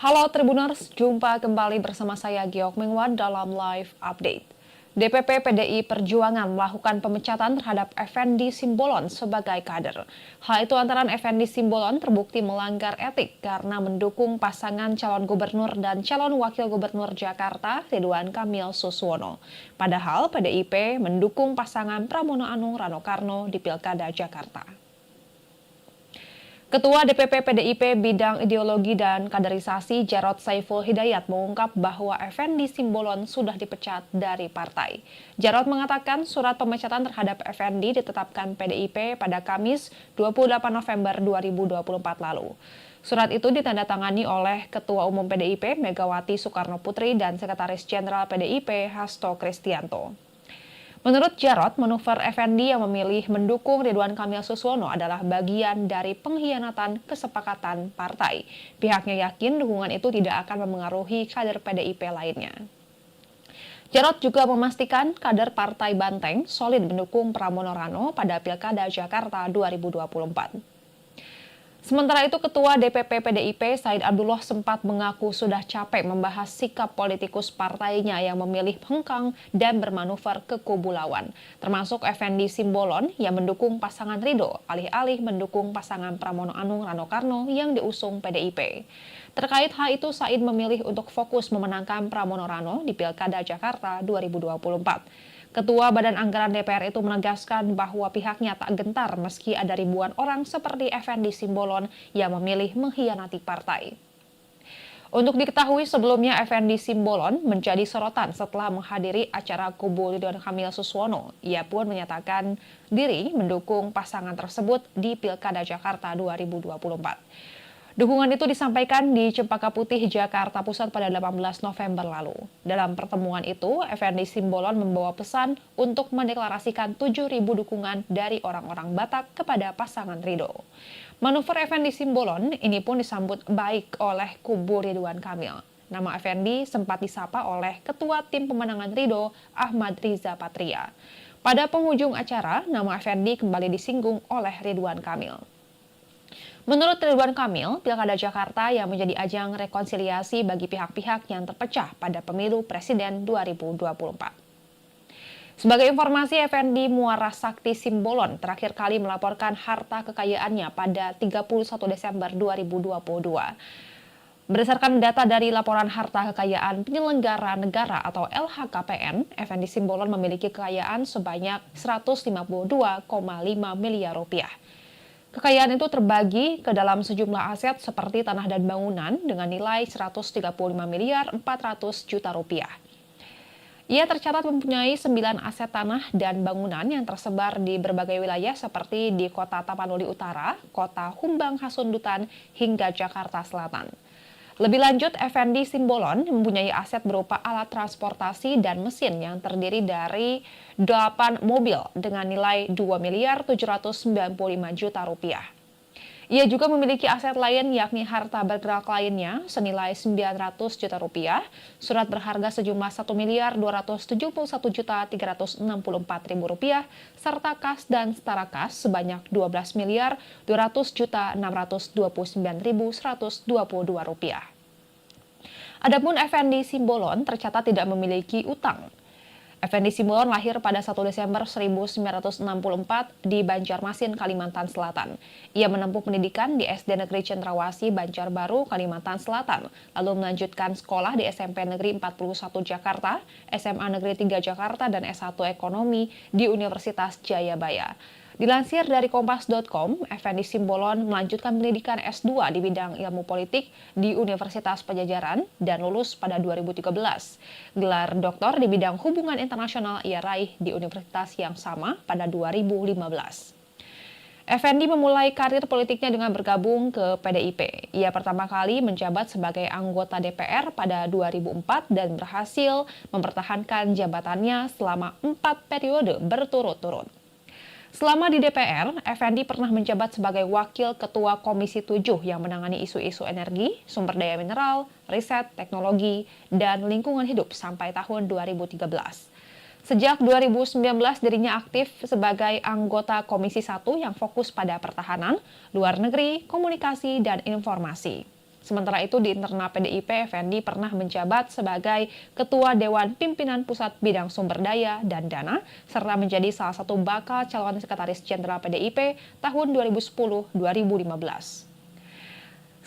Halo Tribuners, jumpa kembali bersama saya Giok Mingwan dalam live update. DPP PDI Perjuangan melakukan pemecatan terhadap Effendi Simbolon sebagai kader. Hal itu antara Effendi Simbolon terbukti melanggar etik karena mendukung pasangan calon gubernur dan calon wakil gubernur Jakarta Ridwan Kamil Suswono. Padahal PDIP mendukung pasangan Pramono Anung Rano Karno di Pilkada Jakarta. Ketua DPP PDIP Bidang Ideologi dan Kaderisasi Jarod Saiful Hidayat mengungkap bahwa Effendi Simbolon sudah dipecat dari partai. Jarod mengatakan surat pemecatan terhadap Effendi ditetapkan PDIP pada Kamis 28 November 2024 lalu. Surat itu ditandatangani oleh Ketua Umum PDIP Megawati Soekarno Putri dan Sekretaris Jenderal PDIP Hasto Kristianto. Menurut Jarod, manuver Effendi yang memilih mendukung Ridwan Kamil Suswono adalah bagian dari pengkhianatan kesepakatan partai. Pihaknya yakin dukungan itu tidak akan memengaruhi kader PDIP lainnya. Jarod juga memastikan kader Partai Banteng solid mendukung Pramono Rano pada Pilkada Jakarta 2024. Sementara itu, Ketua DPP PDIP Said Abdullah sempat mengaku sudah capek membahas sikap politikus partainya yang memilih hengkang dan bermanuver ke kubu lawan, termasuk Effendi Simbolon yang mendukung pasangan Ridho, alih-alih mendukung pasangan Pramono Anung Rano Karno yang diusung PDIP. Terkait hal itu, Said memilih untuk fokus memenangkan Pramono Rano di Pilkada Jakarta 2024. Ketua Badan Anggaran DPR itu menegaskan bahwa pihaknya tak gentar meski ada ribuan orang seperti Effendi Simbolon yang memilih mengkhianati partai. Untuk diketahui sebelumnya Effendi Simbolon menjadi sorotan setelah menghadiri acara kubu Ridwan Kamil Suswono. Ia pun menyatakan diri mendukung pasangan tersebut di Pilkada Jakarta 2024. Dukungan itu disampaikan di Cempaka Putih, Jakarta Pusat pada 18 November lalu. Dalam pertemuan itu, Effendi Simbolon membawa pesan untuk mendeklarasikan 7.000 dukungan dari orang-orang Batak kepada pasangan Ridho. Manuver Effendi Simbolon ini pun disambut baik oleh kubu Ridwan Kamil. Nama Effendi sempat disapa oleh Ketua Tim Pemenangan Ridho, Ahmad Riza Patria. Pada penghujung acara, nama Effendi kembali disinggung oleh Ridwan Kamil. Menurut Ridwan Kamil, Pilkada Jakarta yang menjadi ajang rekonsiliasi bagi pihak-pihak yang terpecah pada pemilu Presiden 2024. Sebagai informasi, Effendi Muara Sakti Simbolon terakhir kali melaporkan harta kekayaannya pada 31 Desember 2022. Berdasarkan data dari Laporan Harta Kekayaan Penyelenggara Negara atau LHKPN, Effendi Simbolon memiliki kekayaan sebanyak 152,5 miliar rupiah. Kekayaan itu terbagi ke dalam sejumlah aset seperti tanah dan bangunan dengan nilai 135 miliar 400 juta rupiah. Ia tercatat mempunyai 9 aset tanah dan bangunan yang tersebar di berbagai wilayah seperti di Kota Tapanuli Utara, Kota Humbang Hasundutan, hingga Jakarta Selatan. Lebih lanjut, Effendi Simbolon mempunyai aset berupa alat transportasi dan mesin yang terdiri dari 8 mobil dengan nilai 2 miliar 795 juta rupiah. Ia juga memiliki aset lain yakni harta bergerak lainnya senilai 900 juta rupiah, surat berharga sejumlah 1 miliar 271 juta 364 ribu rupiah, serta kas dan setara kas sebanyak 12 miliar 200 juta 629 ribu 122 rupiah. Adapun Effendi Simbolon tercatat tidak memiliki utang. Effendi Simbolon lahir pada 1 Desember 1964 di Banjarmasin, Kalimantan Selatan. Ia menempuh pendidikan di SD Negeri Cendrawasih, Banjarbaru, Kalimantan Selatan, lalu melanjutkan sekolah di SMP Negeri 41 Jakarta, SMA Negeri 3 Jakarta, dan S1 Ekonomi di Universitas Jayabaya. Dilansir dari Kompas.com, Effendi Simbolon melanjutkan pendidikan S2 di bidang ilmu politik di Universitas Pajajaran dan lulus pada 2013. Gelar doktor di bidang hubungan internasional ia raih di universitas yang sama pada 2015. Effendi memulai karir politiknya dengan bergabung ke PDIP. Ia pertama kali menjabat sebagai anggota DPR pada 2004 dan berhasil mempertahankan jabatannya selama 4 periode berturut-turut. Selama di DPR, Effendi pernah menjabat sebagai Wakil Ketua Komisi 7 yang menangani isu-isu energi, sumber daya mineral, riset, teknologi, dan lingkungan hidup sampai tahun 2013. Sejak 2019 dirinya aktif sebagai anggota Komisi 1 yang fokus pada pertahanan, luar negeri, komunikasi, dan informasi. Sementara itu di internal PDIP, Effendi pernah menjabat sebagai Ketua Dewan Pimpinan Pusat Bidang Sumber Daya dan Dana, serta menjadi salah satu bakal calon Sekretaris Jenderal PDIP tahun 2010-2015.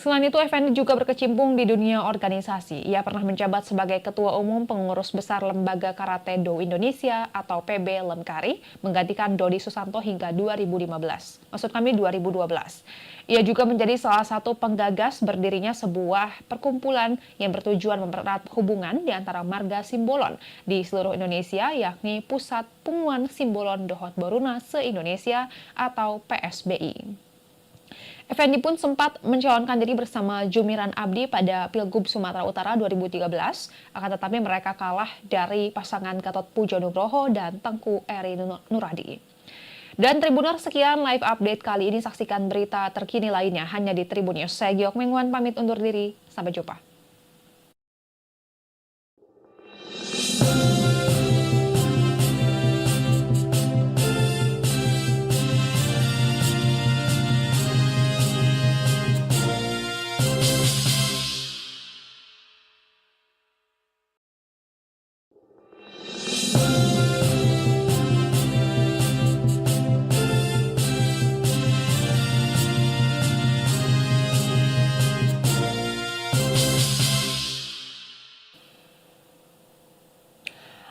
Selain itu, Effendi juga berkecimpung di dunia organisasi. Ia pernah menjabat sebagai Ketua Umum Pengurus Besar Lembaga Karate Do Indonesia atau PB Lemkari, menggantikan Dodi Susanto hingga 2012. Ia juga menjadi salah satu penggagas berdirinya sebuah perkumpulan yang bertujuan mempererat hubungan di antara marga Simbolon di seluruh Indonesia, yakni Pusat Punguan Simbolon Dohot Boruna se-Indonesia atau PSBI. Effendi pun sempat mencalonkan diri bersama Jumiran Abdi pada Pilgub Sumatera Utara 2013, akan tetapi mereka kalah dari pasangan Gatot Pujo Nugroho dan Tengku Eri Nuradi. Dan Tribuners, sekian live update kali ini. Saksikan berita terkini lainnya hanya di Tribun News. Saya Giok Mengwan pamit undur diri. Sampai jumpa.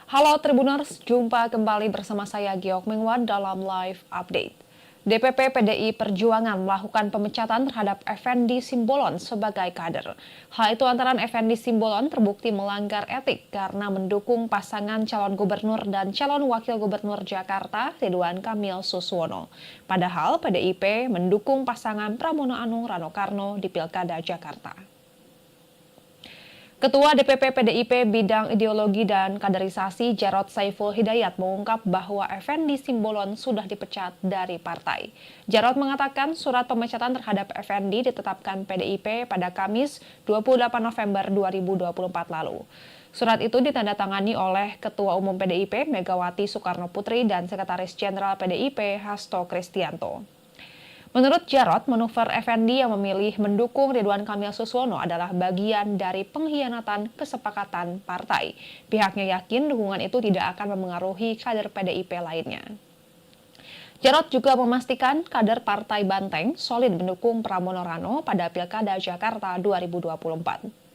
Halo Tribuners, jumpa kembali bersama saya Giok Mengwan dalam live update. DPP PDI Perjuangan melakukan pemecatan terhadap Effendi Simbolon sebagai kader. Hal itu antara Effendi Simbolon terbukti melanggar etik karena mendukung pasangan calon gubernur dan calon wakil gubernur Jakarta Ridwan Kamil Suswono. Padahal PDIP mendukung pasangan Pramono Anung Rano Karno di Pilkada Jakarta. Ketua DPP PDIP Bidang Ideologi dan Kaderisasi Jarod Saiful Hidayat mengungkap bahwa Effendi Simbolon sudah dipecat dari partai. Jarod mengatakan surat pemecatan terhadap Effendi ditetapkan PDIP pada Kamis 28 November 2024 lalu. Surat itu ditandatangani oleh Ketua Umum PDIP Megawati Soekarno Putri dan Sekretaris Jenderal PDIP Hasto Kristianto. Menurut Jarod, manuver Effendi yang memilih mendukung Ridwan Kamil Suswono adalah bagian dari pengkhianatan kesepakatan partai. Pihaknya yakin dukungan itu tidak akan memengaruhi kader PDIP lainnya. Jarod juga memastikan kader Partai Banteng solid mendukung Pramono Rano pada Pilkada Jakarta 2024.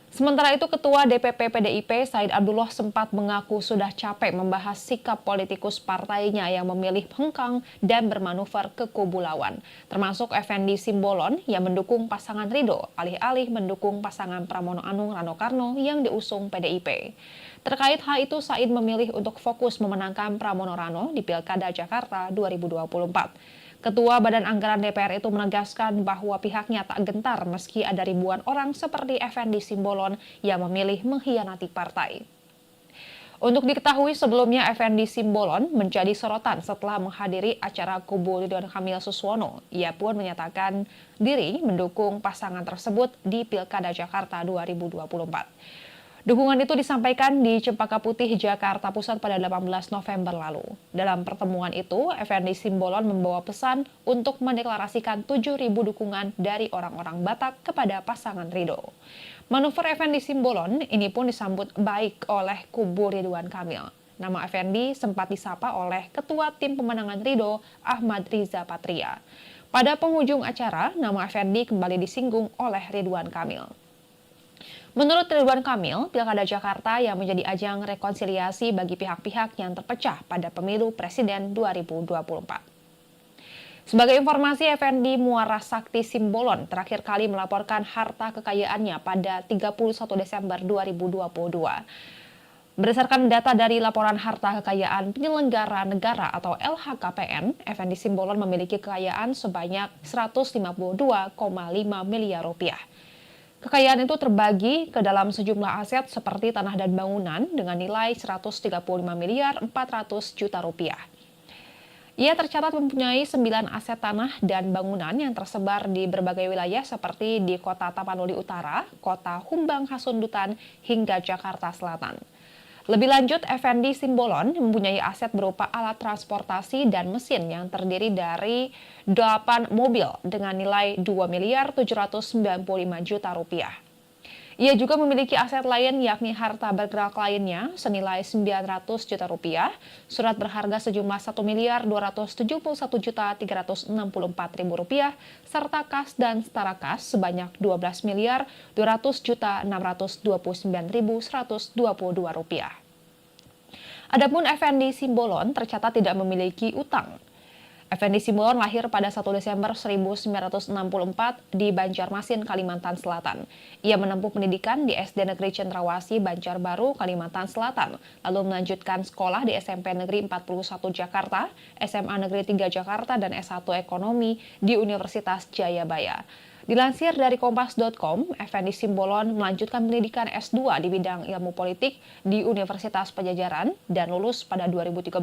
Sementara itu, Ketua DPP PDIP Said Abdullah sempat mengaku sudah capek membahas sikap politikus partainya yang memilih hengkang dan bermanuver ke kubu lawan, termasuk Effendi Simbolon yang mendukung pasangan Ridho, alih-alih mendukung pasangan Pramono Anung Rano Karno yang diusung PDIP. Terkait hal itu, Said memilih untuk fokus memenangkan Pramono Rano di Pilkada Jakarta 2024. Ketua Badan Anggaran DPR itu menegaskan bahwa pihaknya tak gentar meski ada ribuan orang seperti Effendi Simbolon yang memilih mengkhianati partai. Untuk diketahui, sebelumnya Effendi Simbolon menjadi sorotan setelah menghadiri acara kubu Ridwan Kamil Suswono. Ia pun menyatakan diri mendukung pasangan tersebut di Pilkada Jakarta 2024. Dukungan itu disampaikan di Cempaka Putih, Jakarta Pusat pada 18 November lalu. Dalam pertemuan itu, Effendi Simbolon membawa pesan untuk mendeklarasikan 7.000 dukungan dari orang-orang Batak kepada pasangan Ridho. Manuver Effendi Simbolon ini pun disambut baik oleh kubu Ridwan Kamil. Nama Effendi sempat disapa oleh Ketua Tim Pemenangan Ridho, Ahmad Riza Patria. Pada penghujung acara, nama Effendi kembali disinggung oleh Ridwan Kamil. Menurut Ridwan Kamil, Pilkada Jakarta yang menjadi ajang rekonsiliasi bagi pihak-pihak yang terpecah pada pemilu Presiden 2024. Sebagai informasi, Effendi Muara Sakti Simbolon terakhir kali melaporkan harta kekayaannya pada 31 Desember 2022. Berdasarkan data dari Laporan Harta Kekayaan Penyelenggara Negara atau LHKPN, Effendi Simbolon memiliki kekayaan sebanyak 152,5 miliar rupiah. Kekayaan itu terbagi ke dalam sejumlah aset seperti tanah dan bangunan dengan nilai 135 miliar 400 juta rupiah. Ia tercatat mempunyai 9 aset tanah dan bangunan yang tersebar di berbagai wilayah seperti di Kota Tapanuli Utara, Kota Humbang Hasundutan, hingga Jakarta Selatan. Lebih lanjut, Effendi Simbolon mempunyai aset berupa alat transportasi dan mesin yang terdiri dari 8 mobil dengan nilai 2.795 juta rupiah. Ia juga memiliki aset lain yakni harta bergerak lainnya senilai 900 juta rupiah, surat berharga sejumlah 1.271.364.000 rupiah, serta kas dan setara kas sebanyak 12.200.629.122 rupiah. Adapun Effendi Simbolon tercatat tidak memiliki utang. Effendi Simbolon lahir pada 1 Desember 1964 di Banjarmasin, Kalimantan Selatan. Ia menempuh pendidikan di SD Negeri Cendrawasih, Banjarbaru, Kalimantan Selatan, lalu melanjutkan sekolah di SMP Negeri 41 Jakarta, SMA Negeri 3 Jakarta, dan S1 Ekonomi di Universitas Jayabaya. Dilansir dari Kompas.com, Effendi Simbolon melanjutkan pendidikan S2 di bidang ilmu politik di Universitas Padjadjaran dan lulus pada 2013.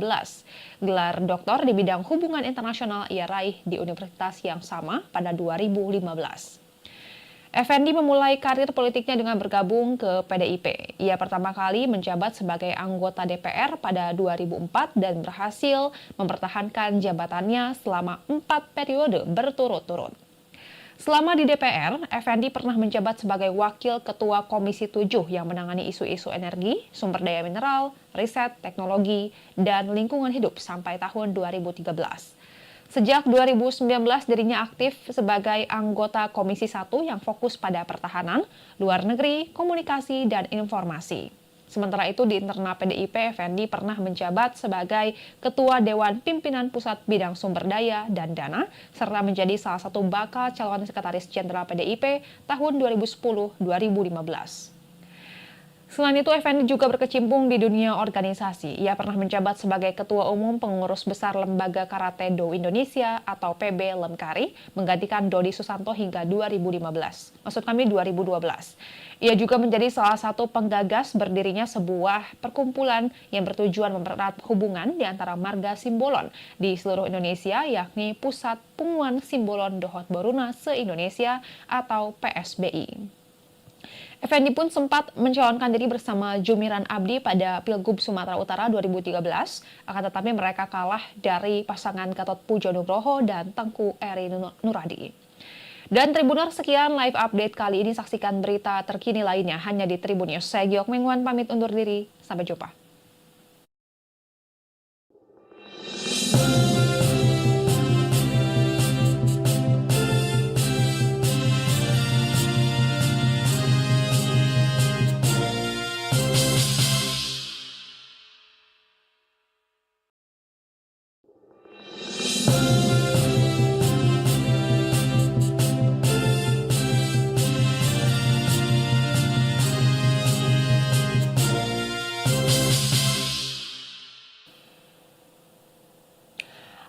Gelar doktor di bidang hubungan internasional ia raih di universitas yang sama pada 2015. Effendi memulai karir politiknya dengan bergabung ke PDIP. Ia pertama kali menjabat sebagai anggota DPR pada 2004 dan berhasil mempertahankan jabatannya selama 4 periode berturut-turut. Selama di DPR, Effendi pernah menjabat sebagai Wakil Ketua Komisi 7 yang menangani isu-isu energi, sumber daya mineral, riset, teknologi, dan lingkungan hidup sampai tahun 2013. Sejak 2019, dirinya aktif sebagai anggota Komisi 1 yang fokus pada pertahanan, luar negeri, komunikasi, dan informasi. Sementara itu di internal PDIP, Effendi pernah menjabat sebagai Ketua Dewan Pimpinan Pusat Bidang Sumber Daya dan Dana, serta menjadi salah satu bakal calon Sekretaris Jenderal PDIP tahun 2010-2015. Selain itu, Effendi juga berkecimpung di dunia organisasi. Ia pernah menjabat sebagai Ketua Umum Pengurus Besar Lembaga Karate Do Indonesia atau PB Lemkari, menggantikan Dodi Susanto hingga 2012. Maksud kami 2012. Ia juga menjadi salah satu penggagas berdirinya sebuah perkumpulan yang bertujuan mempererat hubungan di antara marga Simbolon di seluruh Indonesia, yakni Pusat Punguan Simbolon Dohot Boruna se-Indonesia atau PSBI. Effendi pun sempat mencalonkan diri bersama Jumiran Abdi pada Pilgub Sumatera Utara 2013, akan tetapi mereka kalah dari pasangan Gatot Pujo Nugroho dan Tengku Eri Nuradi. Dan Tribuners, sekian live update kali ini. Saksikan berita terkini lainnya hanya di Tribun News. Saya Giok Mengwan pamit undur diri. Sampai jumpa.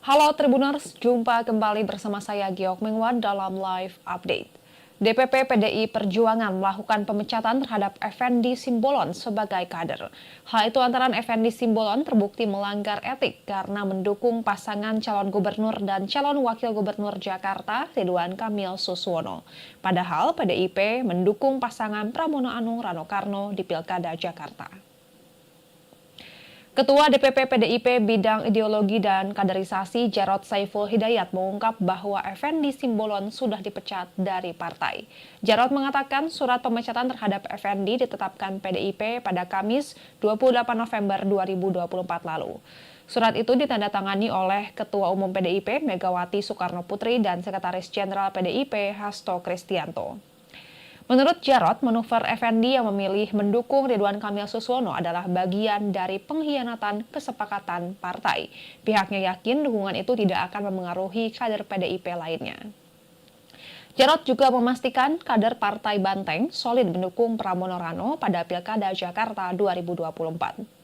Halo Tribuners, jumpa kembali bersama saya Giok Mengwan dalam live update. DPP PDI Perjuangan melakukan pemecatan terhadap Effendi Simbolon sebagai kader. Hal itu antara Effendi Simbolon terbukti melanggar etik karena mendukung pasangan calon gubernur dan calon wakil gubernur Jakarta Ridwan Kamil Suswono. Padahal PDIP mendukung pasangan Pramono Anung Rano Karno di Pilkada Jakarta. Ketua DPP PDIP Bidang Ideologi dan Kaderisasi Jarod Saiful Hidayat mengungkap bahwa Effendi Simbolon sudah dipecat dari partai. Jarod mengatakan surat pemecatan terhadap Effendi ditetapkan PDIP pada Kamis 28 November 2024 lalu. Surat itu ditandatangani oleh Ketua Umum PDIP Megawati Soekarno Putri dan Sekretaris Jenderal PDIP Hasto Kristianto. Menurut Jarod, manuver Effendi yang memilih mendukung Ridwan Kamil Suswono adalah bagian dari pengkhianatan kesepakatan partai. Pihaknya yakin dukungan itu tidak akan memengaruhi kader PDIP lainnya. Jarod juga memastikan kader Partai Banteng solid mendukung Pramono Rano pada Pilkada Jakarta 2024.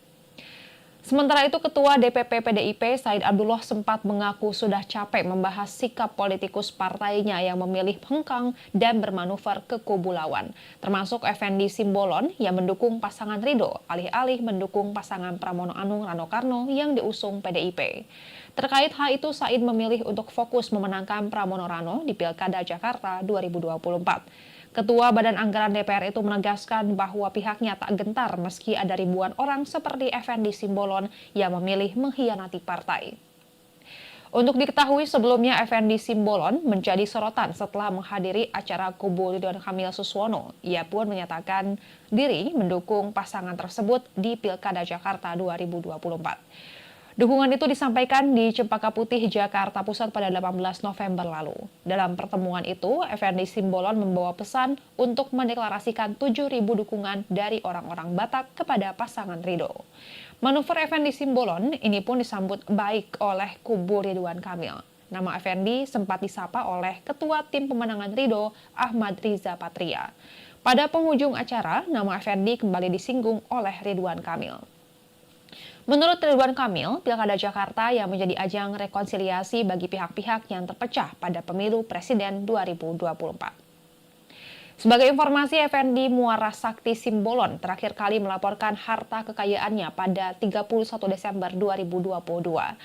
Sementara itu, Ketua DPP PDIP Said Abdullah sempat mengaku sudah capek membahas sikap politikus partainya yang memilih hengkang dan bermanuver ke kubu lawan, termasuk Effendi Simbolon yang mendukung pasangan Ridho, alih-alih mendukung pasangan Pramono Anung Rano Karno yang diusung PDIP. Terkait hal itu, Said memilih untuk fokus memenangkan Pramono Rano di Pilkada Jakarta 2024. Ketua Badan Anggaran DPR itu menegaskan bahwa pihaknya tak gentar meski ada ribuan orang seperti Effendi Simbolon yang memilih mengkhianati partai. Untuk diketahui sebelumnya Effendi Simbolon menjadi sorotan setelah menghadiri acara kubu Ridwan Kamil Suswono. Ia pun menyatakan diri mendukung pasangan tersebut di Pilkada Jakarta 2024. Dukungan itu disampaikan di Cempaka Putih, Jakarta Pusat pada 18 November lalu. Dalam pertemuan itu, Effendi Simbolon membawa pesan untuk mendeklarasikan 7.000 dukungan dari orang-orang Batak kepada pasangan Ridho. Manuver Effendi Simbolon ini pun disambut baik oleh kubu Ridwan Kamil. Nama Effendi sempat disapa oleh Ketua Tim Pemenangan Ridho, Ahmad Riza Patria. Pada penghujung acara, nama Effendi kembali disinggung oleh Ridwan Kamil. Menurut Ridwan Kamil, Pilkada Jakarta yang menjadi ajang rekonsiliasi bagi pihak-pihak yang terpecah pada pemilu Presiden 2024. Sebagai informasi, Effendi Muara Sakti Simbolon terakhir kali melaporkan harta kekayaannya pada 31 Desember 2022.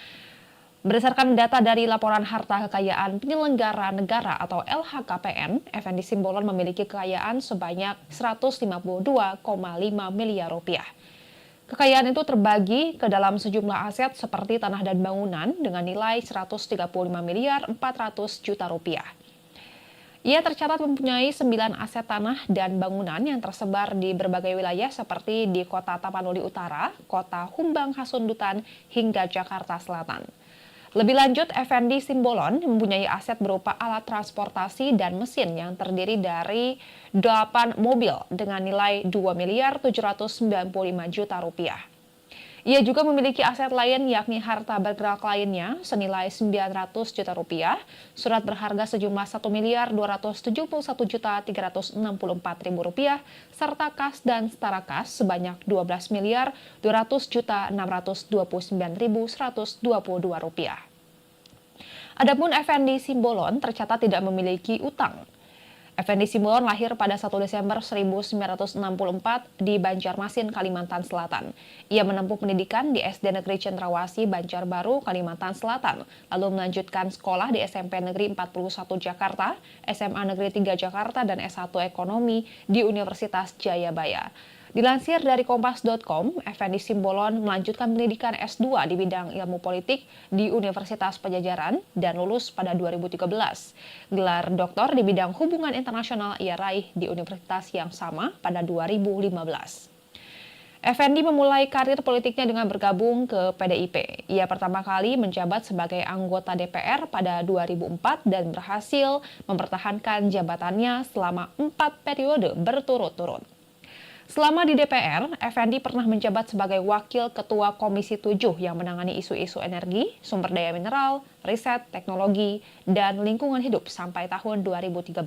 Berdasarkan data dari Laporan Harta Kekayaan Penyelenggara Negara atau LHKPN, Effendi Simbolon memiliki kekayaan sebanyak 152,5 miliar rupiah. Kekayaan itu terbagi ke dalam sejumlah aset seperti tanah dan bangunan dengan nilai 135 miliar 400 juta rupiah. Ia tercatat mempunyai 9 aset tanah dan bangunan yang tersebar di berbagai wilayah seperti di Kota Tapanuli Utara, Kota Humbang Hasundutan, hingga Jakarta Selatan. Lebih lanjut, Effendi Simbolon mempunyai aset berupa alat transportasi dan mesin yang terdiri dari 8 mobil dengan nilai 2 miliar 795 juta rupiah. Ia juga memiliki aset lain yakni harta bergerak lainnya senilai 900 juta rupiah, surat berharga sejumlah 1 miliar 271 juta 364 ribu rupiah, serta kas dan setara kas sebanyak 12 miliar 200 juta 629 ribu 122 rupiah. Adapun Effendi Simbolon tercatat tidak memiliki utang. Effendi Simbolon lahir pada 1 Desember 1964 di Banjarmasin, Kalimantan Selatan. Ia menempuh pendidikan di SD Negeri Cendrawasih, Banjarbaru, Kalimantan Selatan, lalu melanjutkan sekolah di SMP Negeri 41 Jakarta, SMA Negeri 3 Jakarta, dan S1 Ekonomi di Universitas Jayabaya. Dilansir dari Kompas.com, Effendi Simbolon melanjutkan pendidikan S2 di bidang ilmu politik di Universitas Pajajaran dan lulus pada 2013. Gelar doktor di bidang hubungan internasional ia raih di universitas yang sama pada 2015. Effendi memulai karir politiknya dengan bergabung ke PDIP. Ia pertama kali menjabat sebagai anggota DPR pada 2004 dan berhasil mempertahankan jabatannya selama 4 periode berturut-turut. Selama di DPR, Effendi pernah menjabat sebagai Wakil Ketua Komisi 7 yang menangani isu-isu energi, sumber daya mineral, riset, teknologi, dan lingkungan hidup sampai tahun 2013.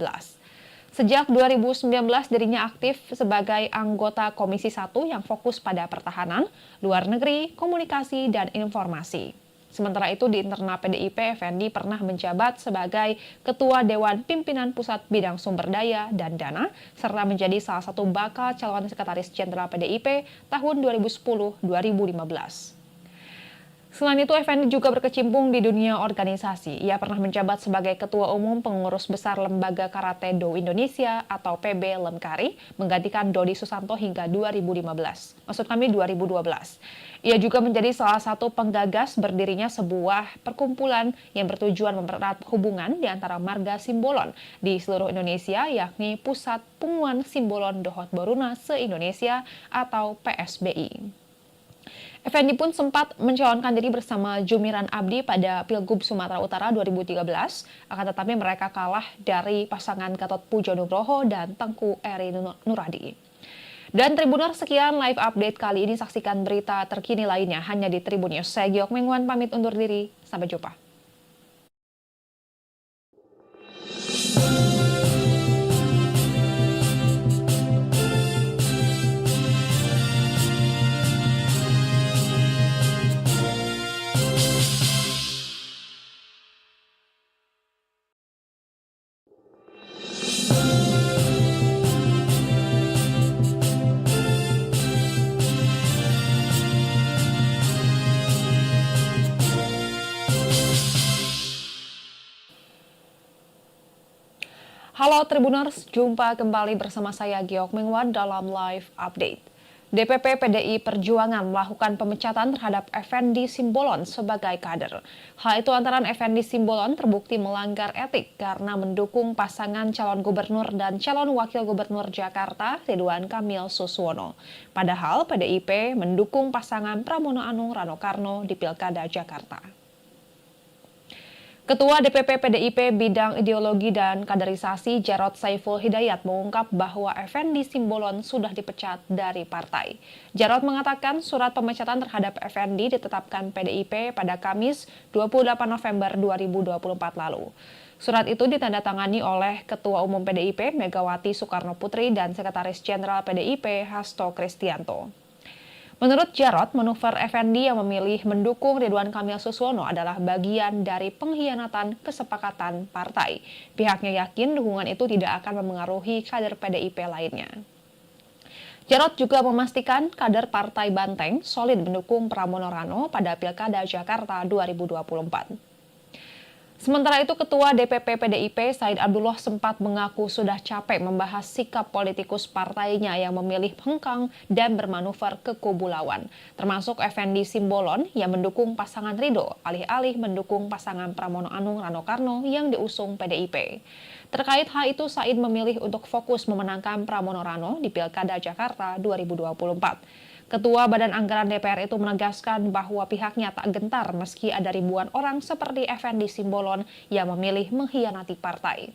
Sejak 2019 dirinya aktif sebagai anggota Komisi 1 yang fokus pada pertahanan, luar negeri, komunikasi, dan informasi. Sementara itu di internal PDIP, Effendi pernah menjabat sebagai Ketua Dewan Pimpinan Pusat Bidang Sumber Daya dan Dana, serta menjadi salah satu bakal calon Sekretaris Jenderal PDIP tahun 2010-2015. Selain itu, Effendi juga berkecimpung di dunia organisasi. Ia pernah menjabat sebagai Ketua Umum Pengurus Besar Lembaga Karate Do Indonesia atau PB Lemkari, menggantikan Dodi Susanto hingga 2012. Ia juga menjadi salah satu penggagas berdirinya sebuah perkumpulan yang bertujuan mempererat hubungan di antara marga Simbolon di seluruh Indonesia, yakni Pusat Punguan Simbolon Dohot Boruna se-Indonesia atau PSBI. Effendi pun sempat mencalonkan diri bersama Jumiran Abdi pada Pilgub Sumatera Utara 2013, akan tetapi mereka kalah dari pasangan Gatot Pujo Nugroho dan Tengku Eri Nuradi. Dan Tribuners, sekian live update kali ini. Saksikan berita terkini lainnya hanya di Tribun News. Saya Giok Mengwan pamit undur diri. Sampai jumpa. Halo Tribuners, jumpa kembali bersama saya Giok Mengwan dalam Live Update. DPP PDI Perjuangan melakukan pemecatan terhadap Effendi Simbolon sebagai kader. Hal itu antara Effendi Simbolon terbukti melanggar etik karena mendukung pasangan calon gubernur dan calon wakil gubernur Jakarta Ridwan Kamil Suswono. Padahal PDIP mendukung pasangan Pramono Anung Rano Karno di Pilkada Jakarta. Ketua DPP PDIP Bidang Ideologi dan Kaderisasi Jarod Saiful Hidayat mengungkap bahwa Effendi Simbolon sudah dipecat dari partai. Jarod mengatakan surat pemecatan terhadap Effendi ditetapkan PDIP pada Kamis 28 November 2024 lalu. Surat itu ditandatangani oleh Ketua Umum PDIP Megawati Soekarno Putri dan Sekretaris Jenderal PDIP Hasto Kristianto. Menurut Jarod, manuver Effendi yang memilih mendukung Ridwan Kamil Suswono adalah bagian dari pengkhianatan kesepakatan partai. Pihaknya yakin dukungan itu tidak akan memengaruhi kader PDIP lainnya. Jarod juga memastikan kader Partai Banteng solid mendukung Pramono Rano pada Pilkada Jakarta 2024. Sementara itu, Ketua DPP PDIP Said Abdullah sempat mengaku sudah capek membahas sikap politikus partainya yang memilih hengkang dan bermanuver ke kubu lawan, termasuk Effendi Simbolon yang mendukung pasangan Ridho, alih-alih mendukung pasangan Pramono Anung Rano Karno yang diusung PDIP. Terkait hal itu, Said memilih untuk fokus memenangkan Pramono Rano di Pilkada Jakarta 2024. Ketua Badan Anggaran DPR itu menegaskan bahwa pihaknya tak gentar meski ada ribuan orang seperti Effendi Simbolon yang memilih mengkhianati partai.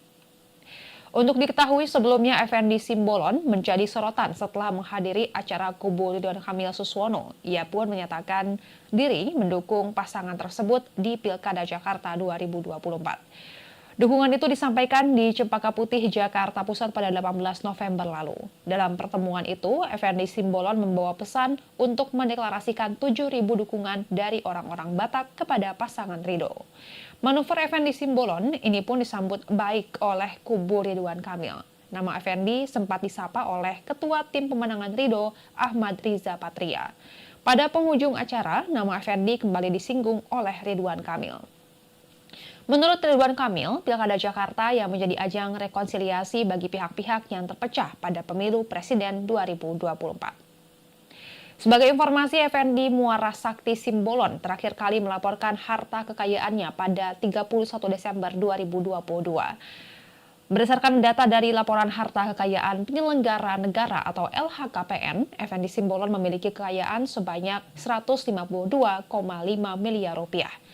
Untuk diketahui sebelumnya Effendi Simbolon menjadi sorotan setelah menghadiri acara kubu Ridwan Kamil Suswono. Ia pun menyatakan diri mendukung pasangan tersebut di Pilkada Jakarta 2024. Dukungan itu disampaikan di Cempaka Putih, Jakarta Pusat pada 18 November lalu. Dalam pertemuan itu, Effendi Simbolon membawa pesan untuk mendeklarasikan 7.000 dukungan dari orang-orang Batak kepada pasangan Ridho. Manuver Effendi Simbolon ini pun disambut baik oleh kubu Ridwan Kamil. Nama Effendi sempat disapa oleh Ketua Tim Pemenangan Ridho, Ahmad Riza Patria. Pada penghujung acara, nama Effendi kembali disinggung oleh Ridwan Kamil. Menurut Ridwan Kamil, Pilkada Jakarta yang menjadi ajang rekonsiliasi bagi pihak-pihak yang terpecah pada pemilu Presiden 2024. Sebagai informasi, Effendi Muara Sakti Simbolon terakhir kali melaporkan harta kekayaannya pada 31 Desember 2022. Berdasarkan data dari Laporan Harta Kekayaan Penyelenggara Negara atau LHKPN, Effendi Simbolon memiliki kekayaan sebanyak 152,5 miliar rupiah.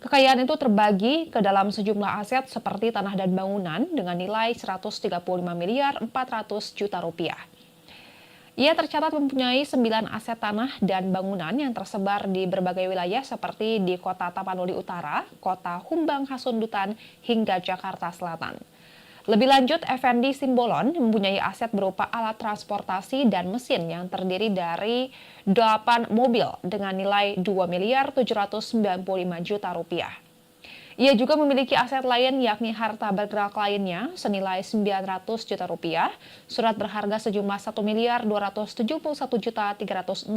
Kekayaan itu terbagi ke dalam sejumlah aset seperti tanah dan bangunan dengan nilai 135 miliar 400 juta rupiah. Ia tercatat mempunyai 9 aset tanah dan bangunan yang tersebar di berbagai wilayah seperti di Kota Tapanuli Utara, Kota Humbang Hasundutan, hingga Jakarta Selatan. Lebih lanjut, Effendi Simbolon mempunyai aset berupa alat transportasi dan mesin yang terdiri dari 8 mobil dengan nilai 2 miliar 795 juta rupiah. Ia juga memiliki aset lain yakni harta bergerak lainnya senilai 900 juta rupiah, surat berharga sejumlah 1 miliar 271 juta 364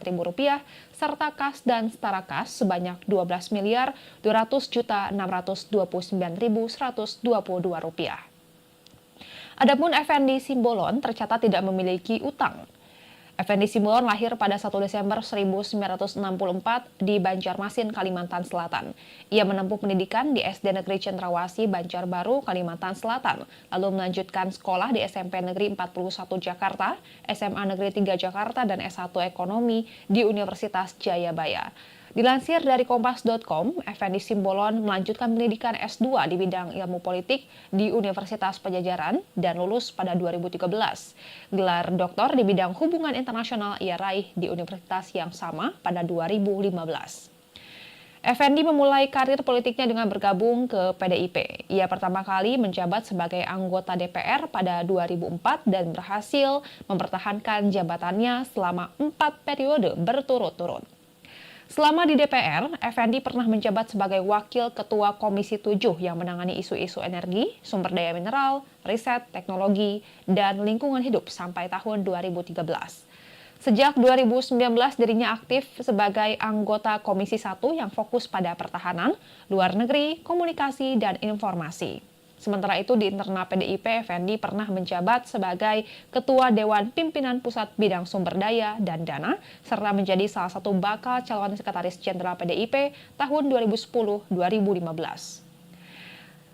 ribu rupiah, serta kas dan setara kas sebanyak 12 miliar 200 juta 629 ribu 122 rupiah. Adapun Effendi Simbolon tercatat tidak memiliki utang. Effendi Simbolon lahir pada 1 Desember 1964 di Banjarmasin, Kalimantan Selatan. Ia menempuh pendidikan di SD Negeri Cendrawasih, Banjarbaru, Kalimantan Selatan, lalu melanjutkan sekolah di SMP Negeri 41 Jakarta, SMA Negeri 3 Jakarta, dan S1 Ekonomi di Universitas Jayabaya. Dilansir dari Kompas.com, Effendi Simbolon melanjutkan pendidikan S2 di bidang ilmu politik di Universitas Pajajaran dan lulus pada 2013. Gelar doktor di bidang hubungan internasional ia raih di universitas yang sama pada 2015. Effendi memulai karir politiknya dengan bergabung ke PDIP. Ia pertama kali menjabat sebagai anggota DPR pada 2004 dan berhasil mempertahankan jabatannya selama 4 periode berturut-turut. Selama di DPR, Effendi pernah menjabat sebagai Wakil Ketua Komisi 7 yang menangani isu-isu energi, sumber daya mineral, riset, teknologi, dan lingkungan hidup sampai tahun 2013. Sejak 2019 dirinya aktif sebagai anggota Komisi 1 yang fokus pada pertahanan, luar negeri, komunikasi, dan informasi. Sementara itu di internal PDIP, Effendi pernah menjabat sebagai Ketua Dewan Pimpinan Pusat Bidang Sumber Daya dan Dana, serta menjadi salah satu bakal calon Sekretaris Jenderal PDIP tahun 2010-2015.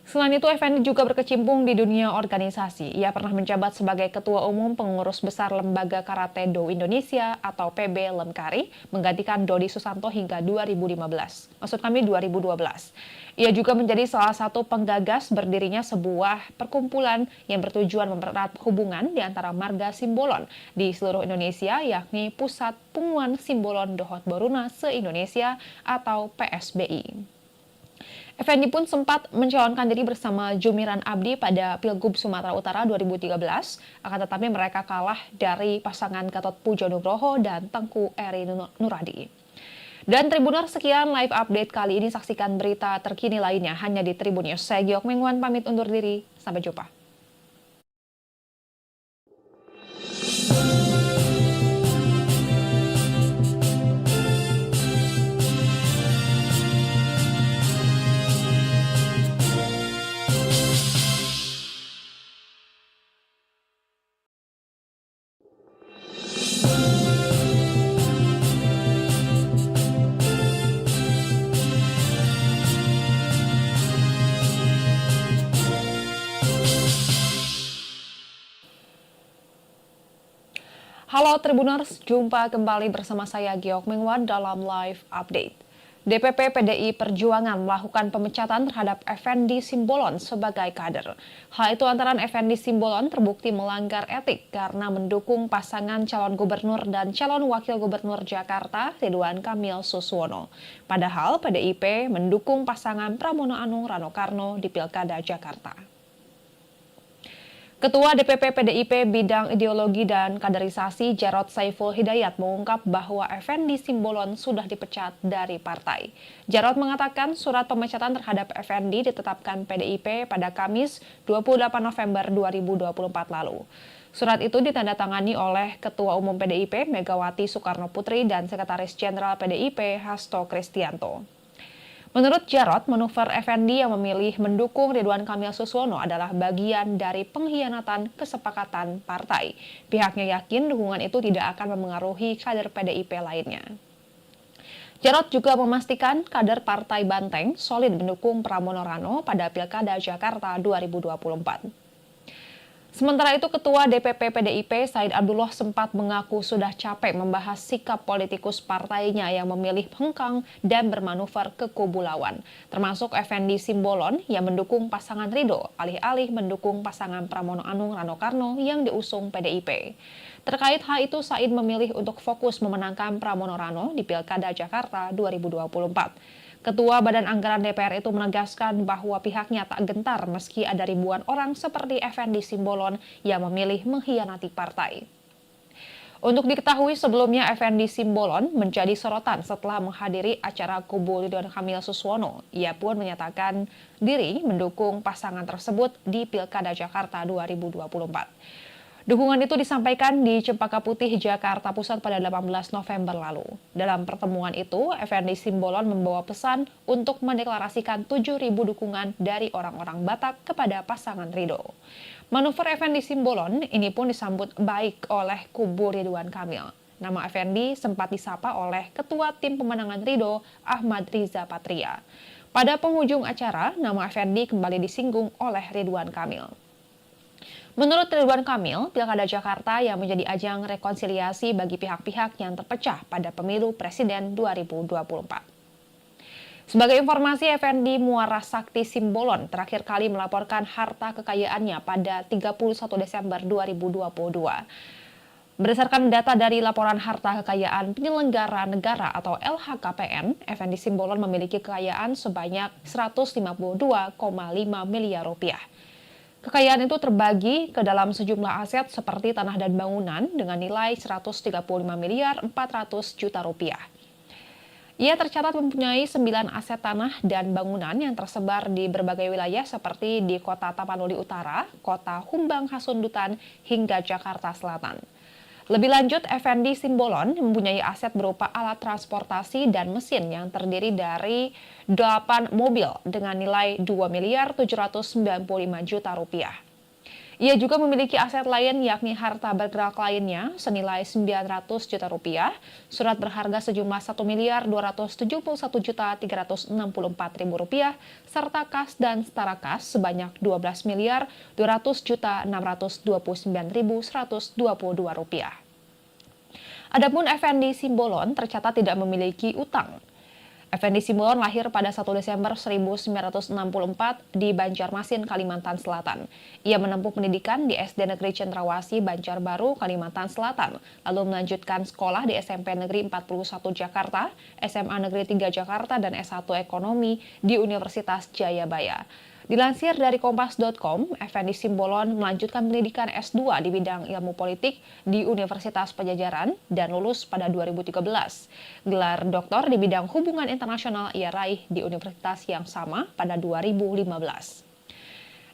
Selain itu, Effendi juga berkecimpung di dunia organisasi. Ia pernah menjabat sebagai Ketua Umum Pengurus Besar Lembaga Karate Do Indonesia atau PB Lemkari, menggantikan Dodi Susanto hingga 2015. Maksud kami 2012. Ia juga menjadi salah satu penggagas berdirinya sebuah perkumpulan yang bertujuan mempererat hubungan di antara marga Simbolon di seluruh Indonesia, yakni Pusat Punguan Simbolon Dohot Boruna se-Indonesia atau PSBI. Effendi pun sempat mencalonkan diri bersama Jumiran Abdi pada Pilgub Sumatera Utara 2013, akan tetapi mereka kalah dari pasangan Gatot Pujo Nugroho dan Tengku Eri Nuradi. Dan Tribuners, sekian live update kali ini. Saksikan berita terkini lainnya hanya di Tribun News. Saya Giok Mengwan pamit undur diri. Sampai jumpa. Halo Tribuners, jumpa kembali bersama saya Giok Mengwan dalam live update. DPP PDI Perjuangan melakukan pemecatan terhadap Effendi Simbolon sebagai kader. Hal itu antara Effendi Simbolon terbukti melanggar etik karena mendukung pasangan calon gubernur dan calon wakil gubernur Jakarta Ridwan Kamil Suswono. Padahal PDIP mendukung pasangan Pramono Anung Rano Karno di Pilkada Jakarta. Ketua DPP PDIP Bidang Ideologi dan Kaderisasi Jarod Saiful Hidayat mengungkap bahwa Effendi Simbolon sudah dipecat dari partai. Jarod mengatakan surat pemecatan terhadap Effendi ditetapkan PDIP pada Kamis 28 November 2024 lalu. Surat itu ditandatangani oleh Ketua Umum PDIP Megawati Soekarno Putri dan Sekretaris Jenderal PDIP Hasto Kristianto. Menurut Jarod, manuver Effendi yang memilih mendukung Ridwan Kamil Suswono adalah bagian dari pengkhianatan kesepakatan partai. Pihaknya yakin dukungan itu tidak akan memengaruhi kader PDIP lainnya. Jarod juga memastikan kader Partai Banteng solid mendukung Pramono Rano pada Pilkada Jakarta 2024. Sementara itu, Ketua DPP PDIP Said Abdullah sempat mengaku sudah capek membahas sikap politikus partainya yang memilih hengkang dan bermanuver ke kubu lawan, termasuk Effendi Simbolon yang mendukung pasangan Ridho, alih-alih mendukung pasangan Pramono Anung Rano Karno yang diusung PDIP. Terkait hal itu, Said memilih untuk fokus memenangkan Pramono Rano di Pilkada Jakarta 2024. Ketua Badan Anggaran DPR itu menegaskan bahwa pihaknya tak gentar meski ada ribuan orang seperti Effendi Simbolon yang memilih mengkhianati partai. Untuk diketahui, sebelumnya Effendi Simbolon menjadi sorotan setelah menghadiri acara kubu Ridwan Kamil Suswono. Ia pun menyatakan diri mendukung pasangan tersebut di Pilkada Jakarta 2024. Dukungan itu disampaikan di Cempaka Putih, Jakarta Pusat pada 18 November lalu. Dalam pertemuan itu, Effendi Simbolon membawa pesan untuk mendeklarasikan 7.000 dukungan dari orang-orang Batak kepada pasangan Ridho. Manuver Effendi Simbolon ini pun disambut baik oleh kubu Ridwan Kamil. Nama Effendi sempat disapa oleh Ketua Tim Pemenangan Ridho, Ahmad Riza Patria. Pada penghujung acara, nama Effendi kembali disinggung oleh Ridwan Kamil. Menurut Ridwan Kamil, Pilkada Jakarta yang menjadi ajang rekonsiliasi bagi pihak-pihak yang terpecah pada pemilu Presiden 2024. Sebagai informasi, Effendi Muara Sakti Simbolon terakhir kali melaporkan harta kekayaannya pada 31 Desember 2022. Berdasarkan data dari Laporan Harta Kekayaan Penyelenggara Negara atau LHKPN, Effendi Simbolon memiliki kekayaan sebanyak 152,5 miliar rupiah. Kekayaan itu terbagi ke dalam sejumlah aset seperti tanah dan bangunan dengan nilai 135 miliar 400 juta rupiah. Ia tercatat mempunyai 9 aset tanah dan bangunan yang tersebar di berbagai wilayah seperti di Kota Tapanuli Utara, Kota Humbang Hasundutan, hingga Jakarta Selatan. Lebih lanjut, Effendi Simbolon mempunyai aset berupa alat transportasi dan mesin yang terdiri dari 8 mobil dengan nilai 2.795 juta rupiah. Ia juga memiliki aset lain yakni harta bergerak lainnya senilai 900 juta rupiah, surat berharga sejumlah 1.271.364.000 rupiah, serta kas dan setara kas sebanyak 12.200.629.122 rupiah. Adapun Effendi Simbolon tercatat tidak memiliki utang. Effendi Simbolon lahir pada 1 Desember 1964 di Banjarmasin, Kalimantan Selatan. Ia menempuh pendidikan di SD Negeri Cendrawasih, Banjarbaru, Kalimantan Selatan, lalu melanjutkan sekolah di SMP Negeri 41 Jakarta, SMA Negeri 3 Jakarta, dan S1 Ekonomi di Universitas Jayabaya. Dilansir dari Kompas.com, Effendi Simbolon melanjutkan pendidikan S2 di bidang ilmu politik di Universitas Pajajaran dan lulus pada 2013. Gelar doktor di bidang hubungan internasional ia raih di universitas yang sama pada 2015.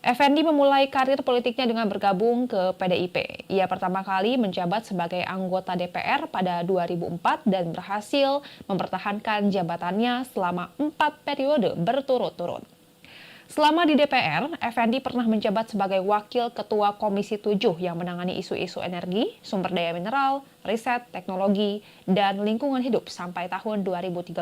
Effendi memulai karir politiknya dengan bergabung ke PDIP. Ia pertama kali menjabat sebagai anggota DPR pada 2004 dan berhasil mempertahankan jabatannya selama 4 periode berturut-turut. Selama di DPR, Effendi pernah menjabat sebagai Wakil Ketua Komisi 7 yang menangani isu-isu energi, sumber daya mineral, riset, teknologi, dan lingkungan hidup sampai tahun 2013.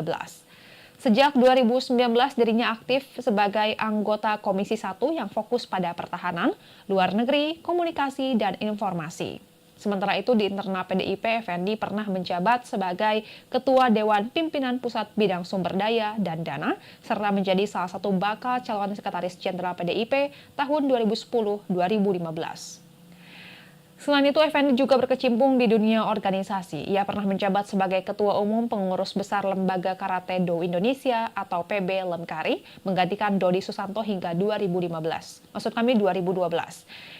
Sejak 2019, dirinya aktif sebagai anggota Komisi 1 yang fokus pada pertahanan, luar negeri, komunikasi, dan informasi. Sementara itu di internal PDIP, Effendi pernah menjabat sebagai Ketua Dewan Pimpinan Pusat Bidang Sumber Daya dan Dana, serta menjadi salah satu bakal calon Sekretaris Jenderal PDIP tahun 2010-2015. Selain itu, Effendi juga berkecimpung di dunia organisasi. Ia pernah menjabat sebagai Ketua Umum Pengurus Besar Lembaga Karate Do Indonesia atau PB Lemkari, menggantikan Dodi Susanto hingga 2012. Maksud kami 2012.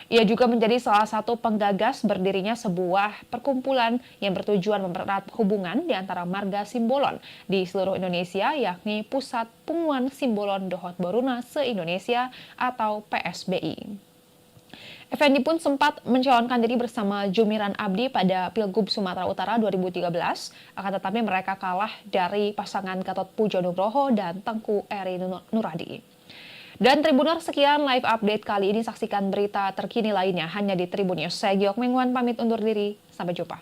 Ia juga menjadi salah satu penggagas berdirinya sebuah perkumpulan yang bertujuan mempererat hubungan di antara marga Simbolon di seluruh Indonesia, yakni Pusat Punguan Simbolon Dohot Boruna se-Indonesia atau PSBI. Effendi pun sempat mencalonkan diri bersama Jumiran Abdi pada Pilgub Sumatera Utara 2013, akan tetapi mereka kalah dari pasangan Gatot Pujo Nugroho dan Tengku Eri Nuradi. Dan Tribuners, sekian live update kali ini. Saksikan berita terkini lainnya hanya di Tribun News. Saya Giok Mengwan pamit undur diri. Sampai jumpa.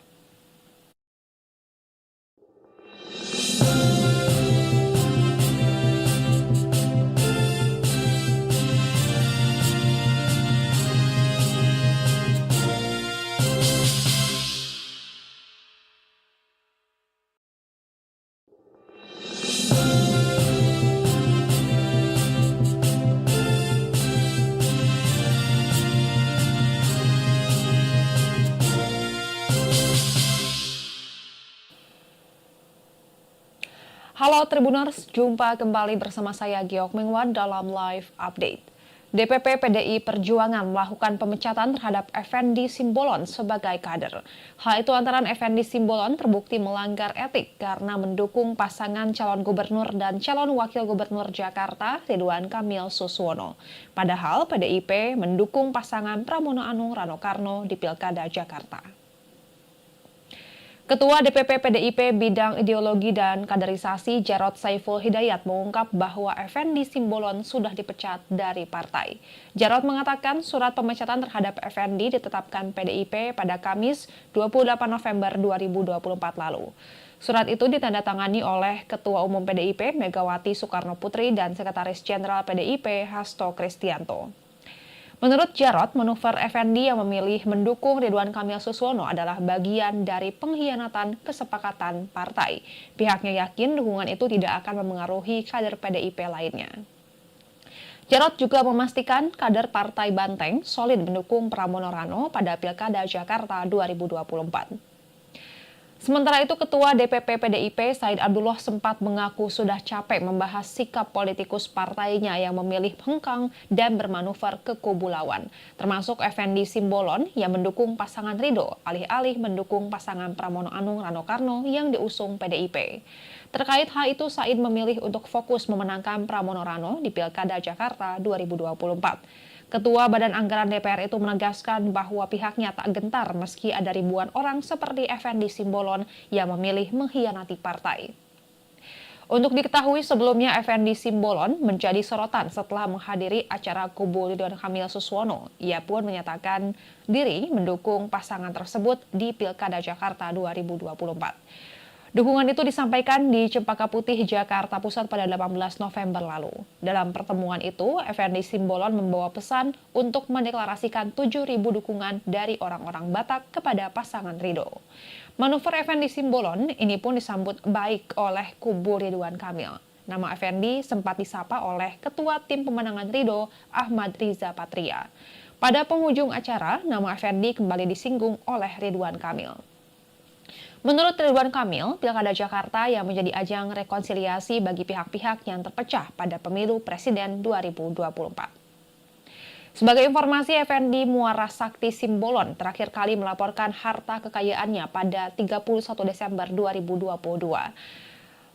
Halo Tribuners, jumpa kembali bersama saya Giok Mengwan dalam live update. DPP PDI Perjuangan melakukan pemecatan terhadap Effendi Simbolon sebagai kader. Hal itu antara Effendi Simbolon terbukti melanggar etik karena mendukung pasangan calon gubernur dan calon wakil gubernur Jakarta Ridwan Kamil Suswono. Padahal PDIP mendukung pasangan Pramono Anung Rano Karno di Pilkada Jakarta. Ketua DPP PDIP Bidang Ideologi dan Kaderisasi Jarod Saiful Hidayat mengungkap bahwa Effendi Simbolon sudah dipecat dari partai. Jarod mengatakan surat pemecatan terhadap Effendi ditetapkan PDIP pada Kamis 28 November 2024 lalu. Surat itu ditandatangani oleh Ketua Umum PDIP Megawati Soekarno Putri dan Sekretaris Jenderal PDIP Hasto Kristianto. Menurut Jarod, manuver Effendi yang memilih mendukung Ridwan Kamil Suswono adalah bagian dari pengkhianatan kesepakatan partai. Pihaknya yakin dukungan itu tidak akan memengaruhi kader PDIP lainnya. Jarod juga memastikan kader Partai Banteng solid mendukung Pramono Rano pada Pilkada Jakarta 2024. Sementara itu, Ketua DPP PDIP Said Abdullah sempat mengaku sudah capek membahas sikap politikus partainya yang memilih hengkang dan bermanuver ke kubu lawan, termasuk Effendi Simbolon yang mendukung pasangan Ridho, alih-alih mendukung pasangan Pramono Anung Rano Karno yang diusung PDIP. Terkait hal itu, Said memilih untuk fokus memenangkan Pramono Rano di Pilkada Jakarta 2024. Ketua Badan Anggaran DPR itu menegaskan bahwa pihaknya tak gentar meski ada ribuan orang seperti Effendi Simbolon yang memilih mengkhianati partai. Untuk diketahui sebelumnya Effendi Simbolon menjadi sorotan setelah menghadiri acara kubu Ridwan Kamil Suswono. Ia pun menyatakan diri mendukung pasangan tersebut di Pilkada Jakarta 2024. Dukungan itu disampaikan di Cempaka Putih, Jakarta Pusat pada 18 November lalu. Dalam pertemuan itu, Effendi Simbolon membawa pesan untuk mendeklarasikan 7.000 dukungan dari orang-orang Batak kepada pasangan Ridho. Manuver Effendi Simbolon ini pun disambut baik oleh kubu Ridwan Kamil. Nama Effendi sempat disapa oleh Ketua Tim Pemenangan Ridho, Ahmad Riza Patria. Pada penghujung acara, nama Effendi kembali disinggung oleh Ridwan Kamil. Menurut Ridwan Kamil, Pilkada Jakarta yang menjadi ajang rekonsiliasi bagi pihak-pihak yang terpecah pada pemilu Presiden 2024. Sebagai informasi, Effendi Muara Sakti Simbolon terakhir kali melaporkan harta kekayaannya pada 31 Desember 2022.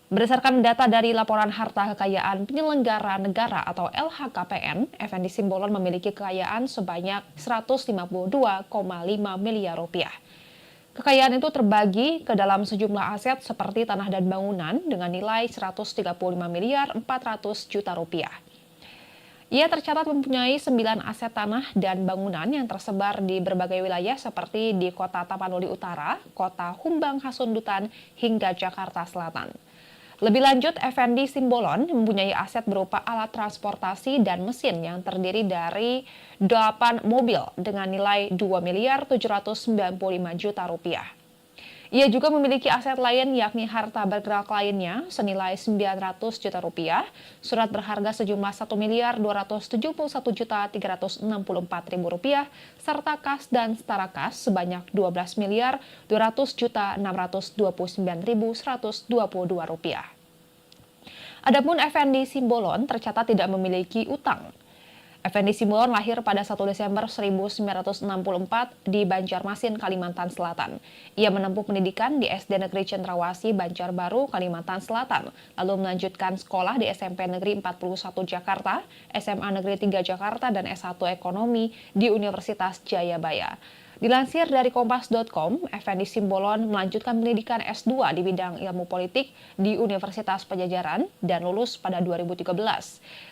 Berdasarkan data dari Laporan Harta Kekayaan Penyelenggara Negara atau LHKPN, Effendi Simbolon memiliki kekayaan sebanyak 152,5 miliar rupiah. Kekayaan itu terbagi ke dalam sejumlah aset seperti tanah dan bangunan dengan nilai 135 miliar 400 juta rupiah. Ia tercatat mempunyai 9 aset tanah dan bangunan yang tersebar di berbagai wilayah seperti di Kota Tapanuli Utara, Kota Humbang Hasundutan, hingga Jakarta Selatan. Lebih lanjut, Effendi Simbolon mempunyai aset berupa alat transportasi dan mesin yang terdiri dari 8 mobil dengan nilai 2 miliar 795 juta rupiah. Ia juga memiliki aset lain yakni harta bergerak lainnya senilai 900 juta rupiah, surat berharga sejumlah 1 miliar 271 juta 364 ribu rupiah, serta kas dan setara kas sebanyak 12 miliar 200 juta 629 ribu 122 rupiah. Adapun Effendi Simbolon tercatat tidak memiliki utang. Effendi Simbolon lahir pada 1 Desember 1964 di Banjarmasin, Kalimantan Selatan. Ia menempuh pendidikan di SD Negeri Cendrawasih, Banjarbaru, Kalimantan Selatan, lalu melanjutkan sekolah di SMP Negeri 41 Jakarta, SMA Negeri 3 Jakarta, dan S1 Ekonomi di Universitas Jayabaya. Dilansir dari Kompas.com, Effendi Simbolon melanjutkan pendidikan S2 di bidang ilmu politik di Universitas Pajajaran dan lulus pada 2013.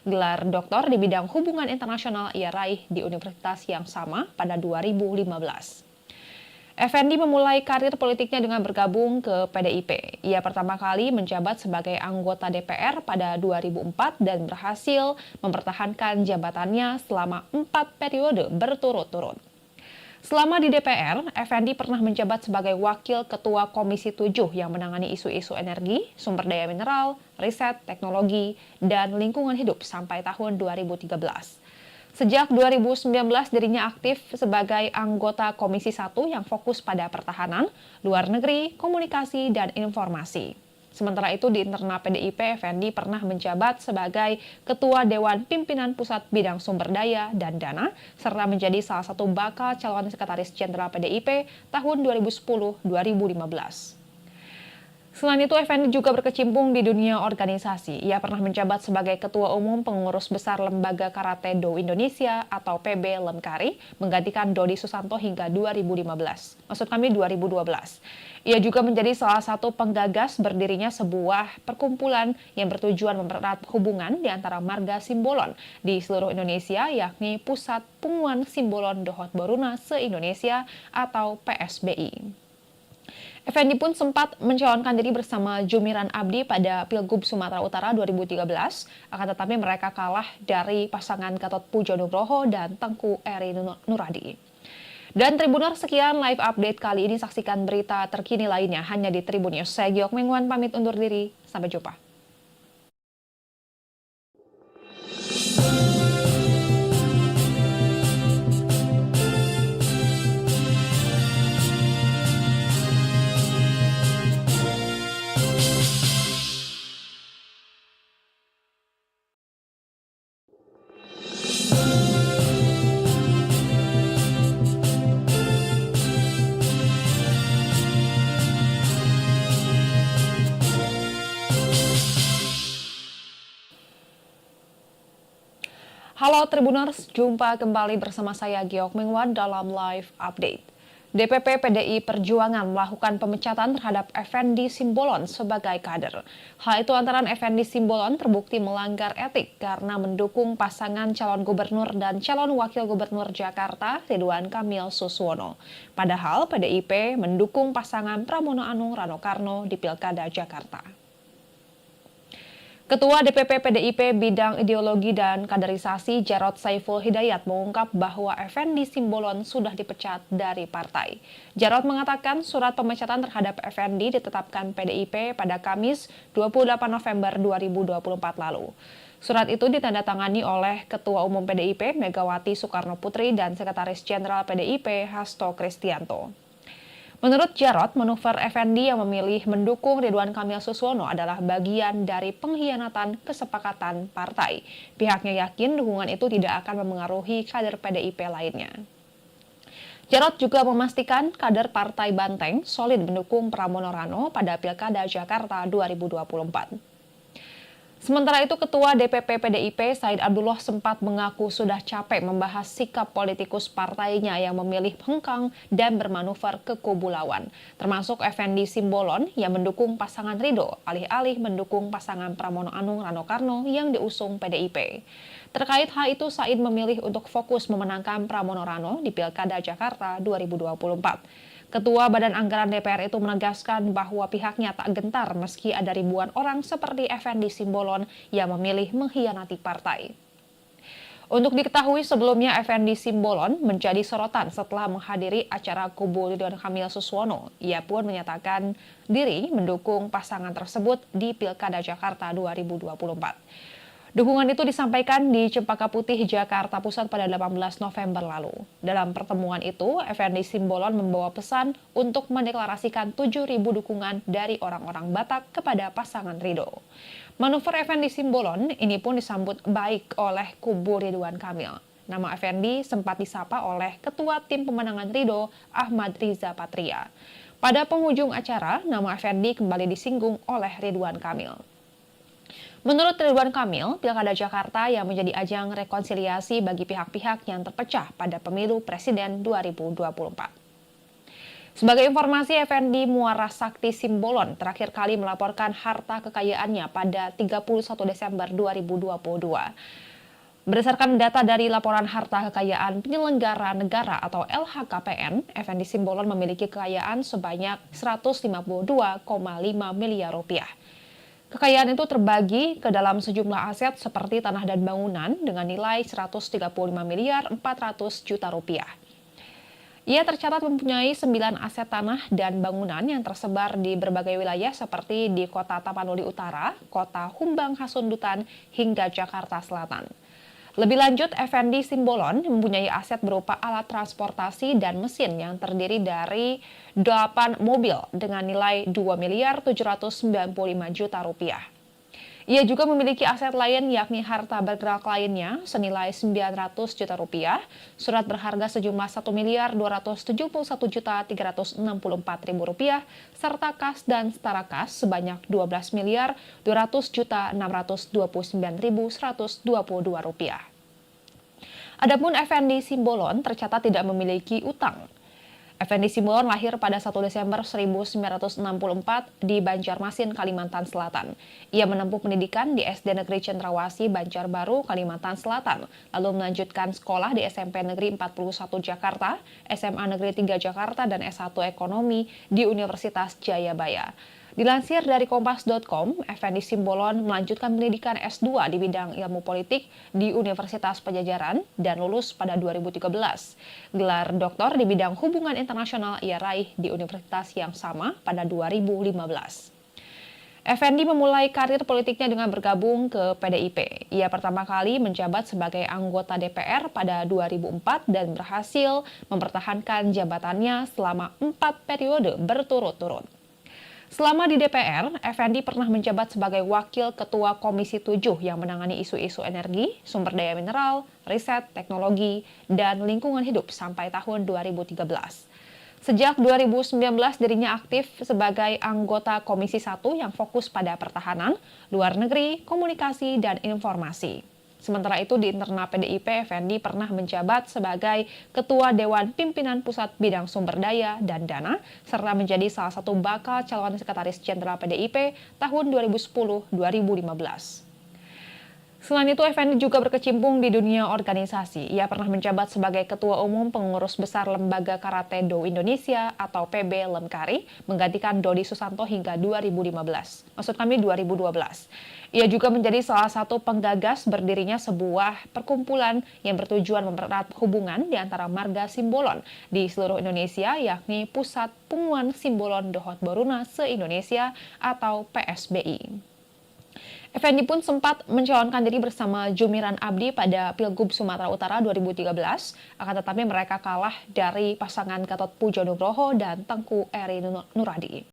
Gelar doktor di bidang hubungan internasional ia raih di universitas yang sama pada 2015. Effendi memulai karir politiknya dengan bergabung ke PDIP. Ia pertama kali menjabat sebagai anggota DPR pada 2004 dan berhasil mempertahankan jabatannya selama 4 periode berturut-turut. Selama di DPR, Effendi pernah menjabat sebagai Wakil Ketua Komisi 7 yang menangani isu-isu energi, sumber daya mineral, riset, teknologi, dan lingkungan hidup sampai tahun 2013. Sejak 2019 dirinya aktif sebagai anggota Komisi 1 yang fokus pada pertahanan, luar negeri, komunikasi, dan informasi. Sementara itu di internal PDIP, Effendi pernah menjabat sebagai Ketua Dewan Pimpinan Pusat Bidang Sumber Daya dan Dana, serta menjadi salah satu bakal calon Sekretaris Jenderal PDIP tahun 2010-2015. Selain itu, Effendi juga berkecimpung di dunia organisasi. Ia pernah menjabat sebagai Ketua Umum Pengurus Besar Lembaga Karate Do Indonesia atau PB Lemkari, menggantikan Dodi Susanto hingga 2012. Ia juga menjadi salah satu penggagas berdirinya sebuah perkumpulan yang bertujuan mempererat hubungan di antara marga Simbolon di seluruh Indonesia, yakni Pusat Punguan Simbolon Dohot Boruna se-Indonesia atau PSBI. Effendi pun sempat mencalonkan diri bersama Jumiran Abdi pada Pilgub Sumatera Utara 2013, akan tetapi mereka kalah dari pasangan Gatot Pujo Nugroho dan Tengku Eri Nuradi. Dan Tribuners, sekian live update kali ini. Saksikan berita terkini lainnya hanya di Tribun News. Saya Giok Mengwan pamit undur diri. Sampai jumpa. Halo Tribuners, jumpa kembali bersama saya Giok Mingwan dalam Live Update. DPP PDI Perjuangan melakukan pemecatan terhadap Effendi Simbolon sebagai kader. Hal itu antara Effendi Simbolon terbukti melanggar etik karena mendukung pasangan calon gubernur dan calon wakil gubernur Jakarta Ridwan Kamil Suswono. Padahal PDIP mendukung pasangan Pramono Anung Rano Karno di Pilkada Jakarta. Ketua DPP PDIP Bidang Ideologi dan Kaderisasi Jarod Saiful Hidayat mengungkap bahwa Effendi Simbolon sudah dipecat dari partai. Jarod mengatakan surat pemecatan terhadap Effendi ditetapkan PDIP pada Kamis 28 November 2024 lalu. Surat itu ditandatangani oleh Ketua Umum PDIP Megawati Soekarno Putri dan Sekretaris Jenderal PDIP Hasto Kristianto. Menurut Jarod, manuver Effendi yang memilih mendukung Ridwan Kamil Suswono adalah bagian dari pengkhianatan kesepakatan partai. Pihaknya yakin dukungan itu tidak akan memengaruhi kader PDIP lainnya. Jarod juga memastikan kader Partai Banteng solid mendukung Pramono Rano pada Pilkada Jakarta 2024. Sementara itu, Ketua DPP PDIP Said Abdullah sempat mengaku sudah capek membahas sikap politikus partainya yang memilih hengkang dan bermanuver ke kubu lawan, termasuk Effendi Simbolon yang mendukung pasangan Ridho, alih-alih mendukung pasangan Pramono Anung Rano Karno yang diusung PDIP. Terkait hal itu, Said memilih untuk fokus memenangkan Pramono Rano di Pilkada Jakarta 2024. Ketua Badan Anggaran DPR itu menegaskan bahwa pihaknya tak gentar meski ada ribuan orang seperti Effendi Simbolon yang memilih mengkhianati partai. Untuk diketahui sebelumnya Effendi Simbolon menjadi sorotan setelah menghadiri acara kubu Ridwan Kamil Suswono. Ia pun menyatakan diri mendukung pasangan tersebut di Pilkada Jakarta 2024. Dukungan itu disampaikan di Cempaka Putih, Jakarta Pusat pada 18 November lalu. Dalam pertemuan itu, Effendi Simbolon membawa pesan untuk mendeklarasikan 7.000 dukungan dari orang-orang Batak kepada pasangan Ridho. Manuver Effendi Simbolon ini pun disambut baik oleh kubu Ridwan Kamil. Nama Effendi sempat disapa oleh Ketua Tim Pemenangan Ridho, Ahmad Riza Patria. Pada penghujung acara, nama Effendi kembali disinggung oleh Ridwan Kamil. Menurut Ridwan Kamil, Pilkada Jakarta yang menjadi ajang rekonsiliasi bagi pihak-pihak yang terpecah pada pemilu Presiden 2024. Sebagai informasi, Effendi Muara Sakti Simbolon terakhir kali melaporkan harta kekayaannya pada 31 Desember 2022. Berdasarkan data dari Laporan Harta Kekayaan Penyelenggara Negara atau LHKPN, Effendi Simbolon memiliki kekayaan sebanyak 152,5 miliar rupiah. Kekayaan itu terbagi ke dalam sejumlah aset seperti tanah dan bangunan dengan nilai 135 miliar 400 juta rupiah. Ia tercatat mempunyai 9 aset tanah dan bangunan yang tersebar di berbagai wilayah seperti di Kota Tapanuli Utara, Kota Humbang Hasundutan, hingga Jakarta Selatan. Lebih lanjut, Effendi Simbolon mempunyai aset berupa alat transportasi dan mesin yang terdiri dari 8 mobil dengan nilai 2 miliar 795 juta rupiah. Ia juga memiliki aset lain yakni harta bergerak lainnya senilai 900 juta rupiah, surat berharga sejumlah 1 miliar 271 juta 364 ribu rupiah, serta kas dan setara kas sebanyak 12 miliar 200 juta 629 ribu 122 rupiah. Adapun Effendi Simbolon tercatat tidak memiliki utang. Effendi Simbolon lahir pada 1 Desember 1964 di Banjarmasin, Kalimantan Selatan. Ia menempuh pendidikan di SD Negeri Cendrawasih, Banjarbaru, Kalimantan Selatan, lalu melanjutkan sekolah di SMP Negeri 41 Jakarta, SMA Negeri 3 Jakarta, dan S1 Ekonomi di Universitas Jayabaya. Dilansir dari Kompas.com, Effendi Simbolon melanjutkan pendidikan S2 di bidang ilmu politik di Universitas Pajajaran dan lulus pada 2013. Gelar doktor di bidang hubungan internasional ia raih di universitas yang sama pada 2015. Effendi memulai karir politiknya dengan bergabung ke PDIP. Ia pertama kali menjabat sebagai anggota DPR pada 2004 dan berhasil mempertahankan jabatannya selama 4 periode berturut-turut. Selama di DPR, Effendi pernah menjabat sebagai Wakil Ketua Komisi 7 yang menangani isu-isu energi, sumber daya mineral, riset, teknologi, dan lingkungan hidup sampai tahun 2013. Sejak 2019 dirinya aktif sebagai anggota Komisi 1 yang fokus pada pertahanan, luar negeri, komunikasi, dan informasi. Sementara itu di internal PDIP, Effendi pernah menjabat sebagai Ketua Dewan Pimpinan Pusat Bidang Sumber Daya dan Dana, serta menjadi salah satu bakal calon Sekretaris Jenderal PDIP tahun 2010-2015. Selain itu, Effendi juga berkecimpung di dunia organisasi. Ia pernah menjabat sebagai Ketua Umum Pengurus Besar Lembaga Karate Do Indonesia atau PB Lemkari, menggantikan Dodi Susanto hingga 2012. Ia juga menjadi salah satu penggagas berdirinya sebuah perkumpulan yang bertujuan mempererat hubungan di antara marga Simbolon di seluruh Indonesia, yakni Pusat Punguan Simbolon Dohot Boruna se-Indonesia atau PSBI. Effendi pun sempat mencalonkan diri bersama Jumiran Abdi pada Pilgub Sumatera Utara 2013, akan tetapi mereka kalah dari pasangan Gatot Pujo Nugroho dan Tengku Eri Nuradi.